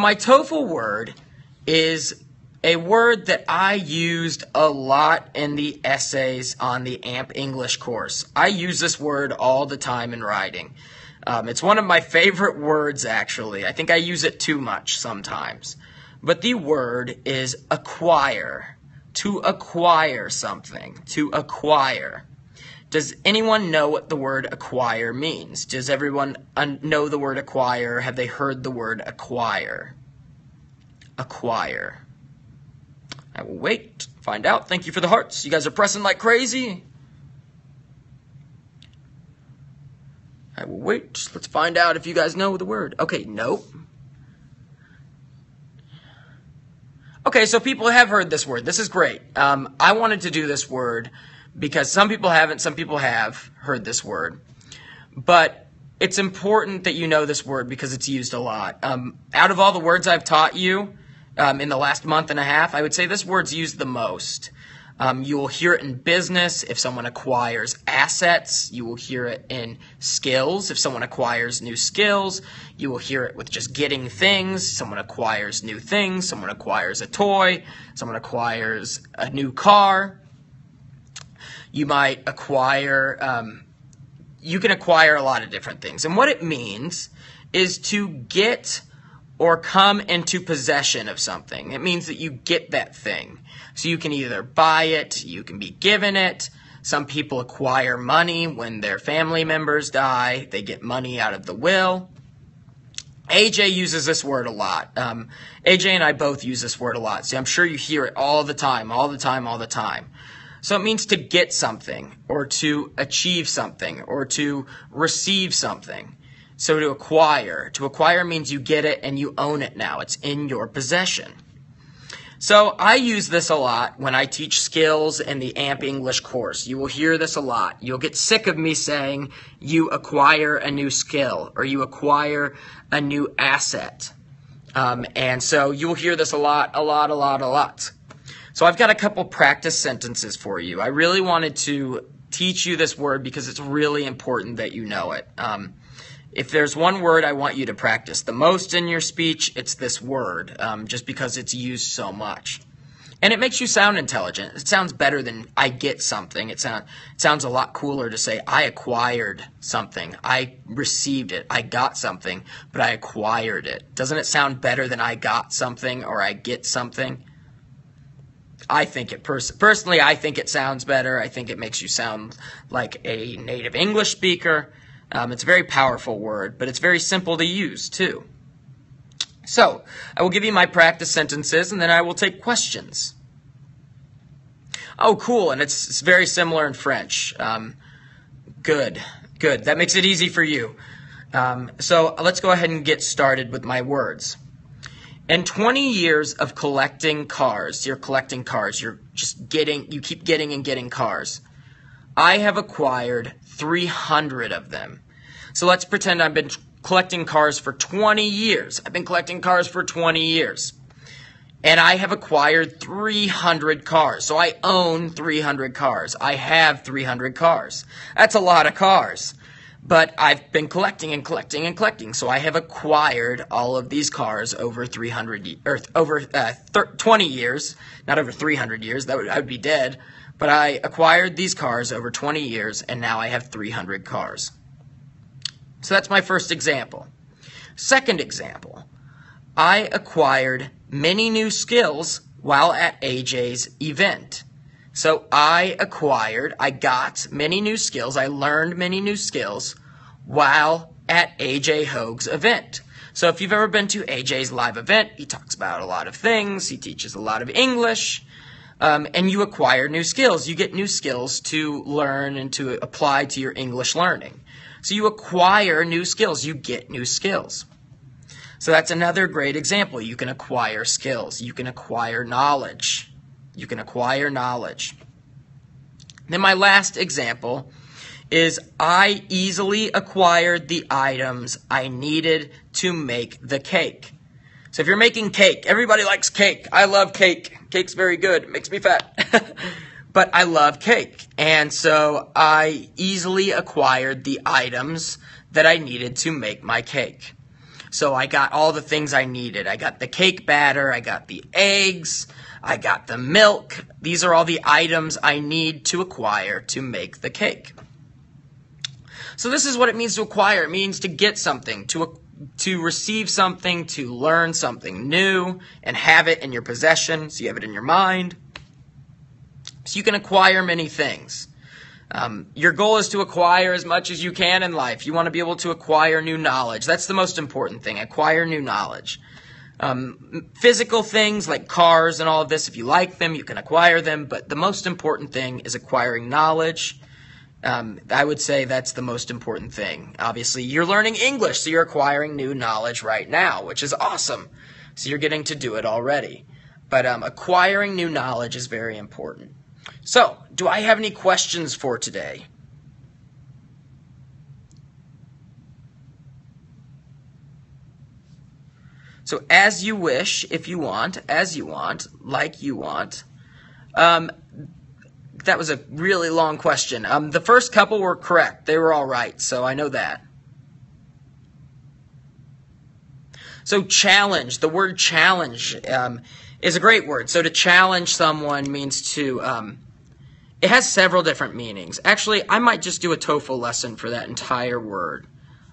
my Toefl word is a word that I used a lot in the essays on the AMP English course. I use this word all the time in writing. It's one of my favorite words, actually. I think I use it too much sometimes. But the word is acquire. To acquire something. To acquire. Does anyone know what the word acquire means? Does everyone know the word acquire? Have they heard the word acquire? Acquire. I will wait. Find out. Thank you for the hearts. You guys are pressing like crazy. I will wait. Let's find out if you guys know the word. Okay, nope. Okay, so people have heard this word. This is great. I wanted to do this word because some people haven't, some people have heard this word. But it's important that you know this word because it's used a lot. Out of all the words I've taught you in the last month and a half, I would say this word's used the most. You will hear it in business if someone acquires assets. You will hear it in skills if someone acquires new skills. You will hear it with just getting things. Someone acquires new things. Someone acquires a toy. Someone acquires a new car. You might acquire, you can acquire a lot of different things. And what it means is to get or come into possession of something. It means that you get that thing. So you can either buy it, you can be given it. Some people acquire money when their family members die. They get money out of the will. AJ uses this word a lot. AJ and I both use this word a lot. So I'm sure you hear it all the time, all the time, all the time. So it means to get something, or to achieve something, or to receive something. So to acquire means you get it and you own it now. It's in your possession. So I use this a lot when I teach skills in the AMP English course. You will hear this a lot. You'll get sick of me saying you acquire a new skill or you acquire a new asset. And so you will hear this a lot. So I've got a couple practice sentences for you. I really wanted to teach you this word because it's really important that you know it. If there's one word I want you to practice the most in your speech, it's this word, just because it's used so much. And it makes you sound intelligent. It sounds better than I get something. It sounds a lot cooler to say I acquired something. I received it. I got something, but I acquired it. Doesn't it sound better than I got something or I get something? I think it personally, I think it sounds better. I think it makes you sound like a native English speaker. It's a very powerful word, but it's very simple to use, too. So, I will give you my practice sentences, and then I will take questions. Oh, cool, and it's very similar in French. Good. That makes it easy for you. So, let's go ahead and get started with my words. In 20 years of collecting cars, you're collecting cars, you keep getting and getting cars. I have acquired 300 of them. So let's pretend I've been collecting cars for 20 years. I've been collecting cars for 20 years. And I have acquired 300 cars. So I own 300 cars. I have 300 cars. That's a lot of cars. But I've been collecting and collecting and collecting. So I have acquired all of these cars over 20 years. Not over 300 years. I would be dead. But I acquired these cars over 20 years, and now I have 300 cars. So that's my first example. Second example, I acquired many new skills while at AJ's event. So I got many new skills, I learned many new skills while at AJ Hoag's event. So if you've ever been to AJ's live event, he talks about a lot of things, he teaches a lot of English. And you acquire new skills. You get new skills to learn and to apply to your English learning. So you acquire new skills. You get new skills. So that's another great example. You can acquire skills. You can acquire knowledge. You can acquire knowledge. Then my last example is I easily acquired the items I needed to make the cake. So if you're making cake, everybody likes cake. I love cake. Cake's very good. It makes me fat. But I love cake. And so I easily acquired the items that I needed to make my cake. So I got all the things I needed. I got the cake batter, I got the eggs, I got the milk. These are all the items I need to acquire to make the cake. So this is what it means to acquire. It means to get something, to receive something, to learn something new, and have it in your possession, so you have it in your mind. So you can acquire many things. Your goal is to acquire as much as you can in life. You want to be able to acquire new knowledge. That's the most important thing, acquire new knowledge. Physical things like cars and all of this, if you like them, you can acquire them. But the most important thing is acquiring knowledge. I would say that's the most important thing. Obviously, you're learning English, so you're acquiring new knowledge right now, which is awesome. So you're getting to do it already. But acquiring new knowledge is very important. So, do I have any questions for today? So, as you wish, if you want, as you want, like you want. That was a really long question. The first couple were correct. They were all right, so I know that. So challenge, the word challenge is a great word. So to challenge someone means to, it has several different meanings. Actually, I might just do a Toefl lesson for that entire word.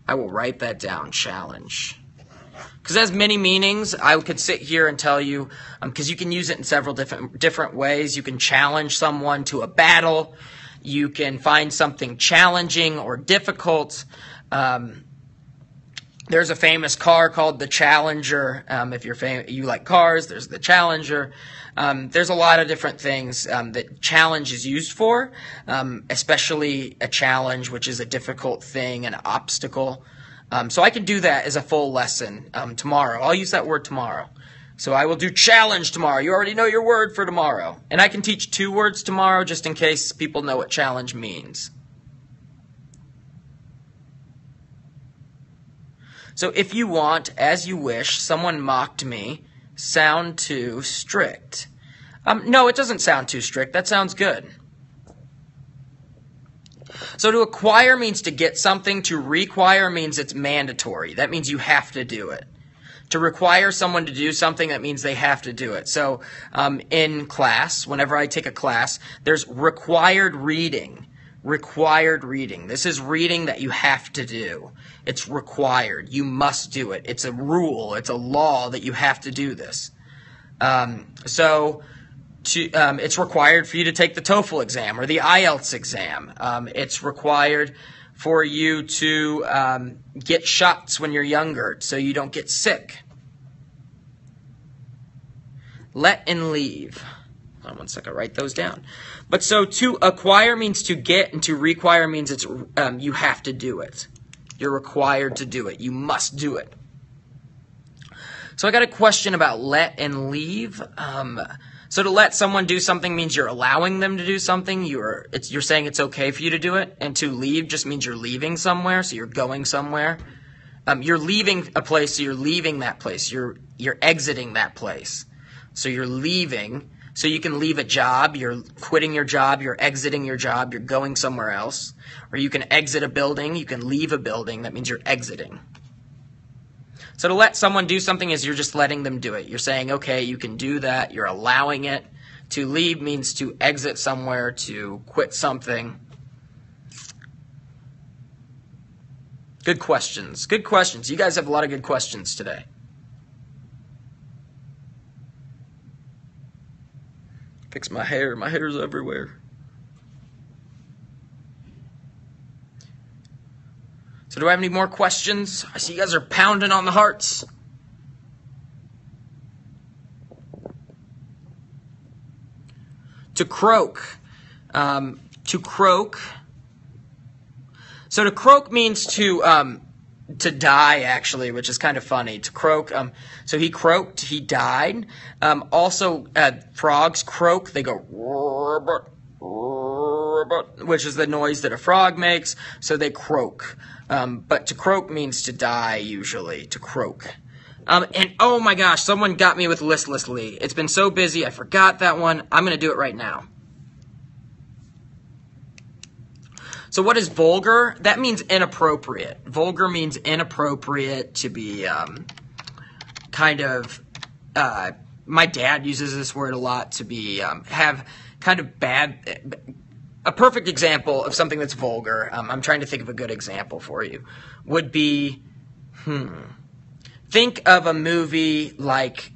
I will write that down, challenge. Because it has many meanings. I could sit here and tell you, because you can use it in several different ways. You can challenge someone to a battle. You can find something challenging or difficult. There's a famous car called the Challenger. If you like cars, there's the Challenger. There's a lot of different things that challenge is used for, especially a challenge, which is a difficult thing, an obstacle. So I can do that as a full lesson tomorrow. I'll use that word tomorrow. So I will do challenge tomorrow. You already know your word for tomorrow. And I can teach 2 words tomorrow just in case people know what challenge means. So if you want, as you wish, someone mocked me, sound too strict. No, it doesn't sound too strict. That sounds good. So to acquire means to get something. To require means it's mandatory. That means you have to do it. To require someone to do something, that means they have to do it. So in class, whenever I take a class, there's required reading. Required reading. This is reading that you have to do. It's required. You must do it. It's a rule. It's a law that you have to do this. It's required for you to take the Toefl exam or the IELTS exam. It's required for you to get shots when you're younger so you don't get sick. Let and leave. Hold on one second, write those down. But so to acquire means to get, and to require means it's you have to do it. You're required to do it. You must do it. So I got a question about let and leave. So to let someone do something means you're allowing them to do something. You're saying it's okay for you to do it. And to leave just means you're leaving somewhere, so you're going somewhere. You're leaving a place, so you're leaving that place. You're exiting that place. So you're leaving. So you can leave a job. You're quitting your job. You're exiting your job. You're going somewhere else. Or you can exit a building. You can leave a building. That means you're exiting. So to let someone do something is you're just letting them do it. You're saying, okay, you can do that. You're allowing it. To leave means to exit somewhere, to quit something. Good questions. Good questions. You guys have a lot of good questions today. Fix my hair. My hair's everywhere. So do I have any more questions? I see you guys are pounding on the hearts. To croak. To croak. So to croak means to die, actually, which is kind of funny. To croak. So he croaked. He died. Also, frogs croak. They go, which is the noise that a frog makes. So they croak. But to croak means to die, usually. To croak. And oh my gosh, someone got me with listlessly. It's been so busy, I forgot that one. I'm going to do it right now. So what is vulgar? That means inappropriate. Vulgar means inappropriate, to be kind of, my dad uses this word a lot, to be, have kind of bad, a perfect example of something that's vulgar, I'm trying to think of a good example for you, would be, think of a movie like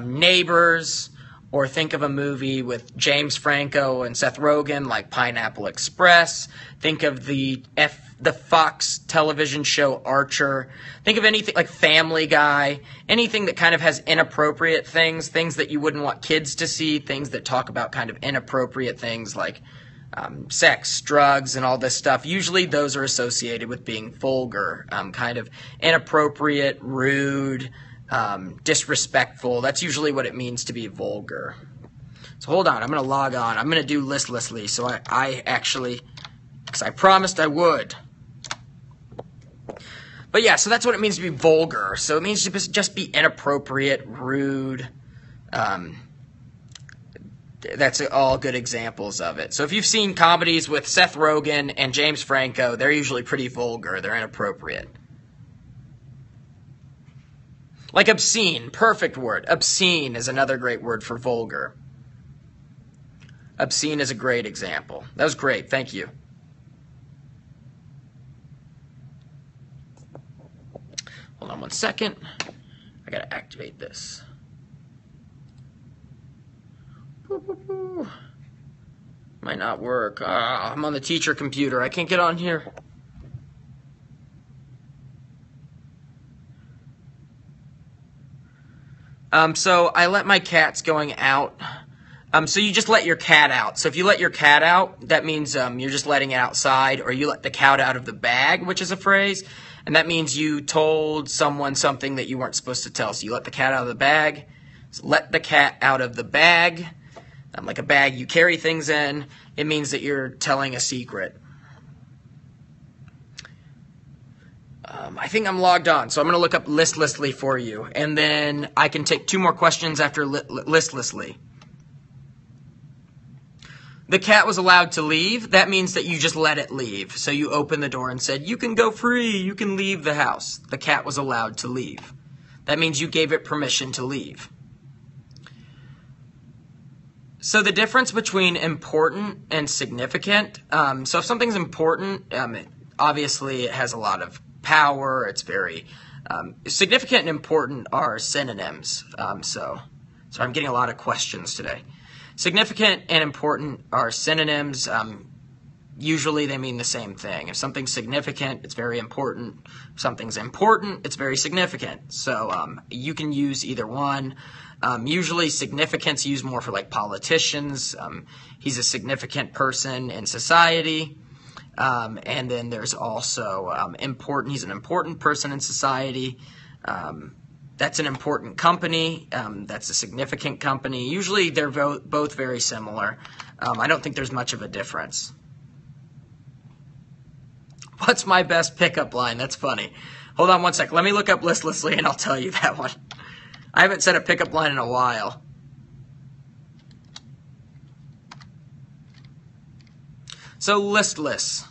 Neighbors, or think of a movie with James Franco and Seth Rogen like Pineapple Express. Think of the Fox television show Archer. Think of anything like Family Guy. Anything that kind of has inappropriate things, things that you wouldn't want kids to see, things that talk about kind of inappropriate things like sex, drugs, and all this stuff. Usually those are associated with being vulgar, kind of inappropriate, rude, disrespectful. That's usually what it means to be vulgar. So hold on, I'm going to log on. I'm going to do listlessly, so I actually, because I promised I would. But yeah, so that's what it means to be vulgar. So it means to just be inappropriate, rude. That's all good examples of it. So if you've seen comedies with Seth Rogen and James Franco, they're usually pretty vulgar. They're inappropriate. Like obscene, perfect word. Obscene is another great word for vulgar. Obscene is a great example. That was great. Thank you. Hold on one second. I gotta activate this. Might not work. I'm on the teacher computer. I can't get on here. So I let my cats going out. So you just let your cat out. So if you let your cat out, that means you're just letting it outside, or you let the cat out of the bag, which is a phrase. And that means you told someone something that you weren't supposed to tell. So you let the cat out of the bag. So let the cat out of the bag. Like a bag you carry things in. It means that you're telling a secret. I think I'm logged on, so I'm going to look up listlessly for you. And then I can take 2 more questions after listlessly. The cat was allowed to leave. That means that you just let it leave. So you opened the door and said, you can go free, you can leave the house. The cat was allowed to leave. That means you gave it permission to leave. So the difference between important and significant, so if something's important, obviously it has a lot of power, it's very, significant and important are synonyms, so I'm getting a lot of questions today. Significant and important are synonyms. Usually they mean the same thing. If something's significant, it's very important. If something's important, it's very significant. So you can use either one. Usually significance used more for like politicians. He's a significant person in society. And then there's also important. He's an important person in society. That's an important company. That's a significant company. Usually they're both very similar. I don't think there's much of a difference. What's my best pickup line? That's funny. Hold on one sec. Let me look up listlessly and I'll tell you that one. I haven't said a pickup line in a while. So listless.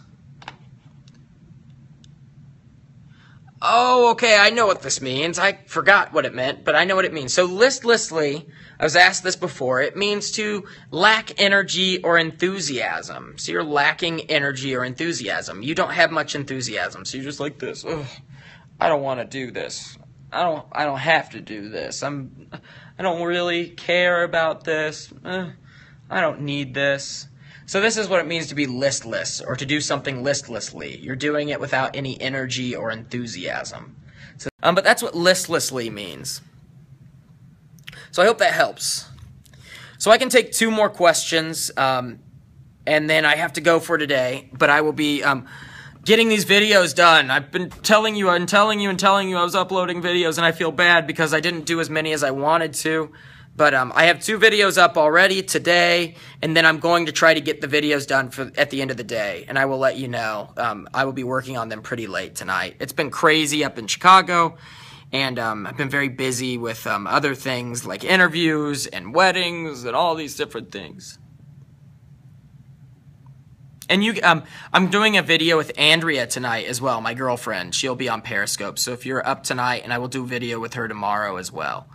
Oh, okay, I know what this means. I forgot what it meant, but I know what it means. So listlessly, I was asked this before, it means to lack energy or enthusiasm. So you're lacking energy or enthusiasm. You don't have much enthusiasm, so you're just like this. Ugh, I don't want to do this. I don't have to do this. I don't really care about this. I don't need this. So this is what it means to be listless, or to do something listlessly. You're doing it without any energy or enthusiasm. So, but that's what listlessly means. So I hope that helps. So I can take 2 more questions, and then I have to go for today. But I will be getting these videos done. I've been telling you and telling you and telling you I was uploading videos, and I feel bad because I didn't do as many as I wanted to. But I have 2 videos up already today, and then I'm going to try to get the videos done at the end of the day, and I will let you know. I will be working on them pretty late tonight. It's been crazy up in Chicago, and I've been very busy with other things like interviews and weddings and all these different things. And I'm doing a video with Andrea tonight as well, my girlfriend. She'll be on Periscope. So if you're up tonight, and I will do a video with her tomorrow as well.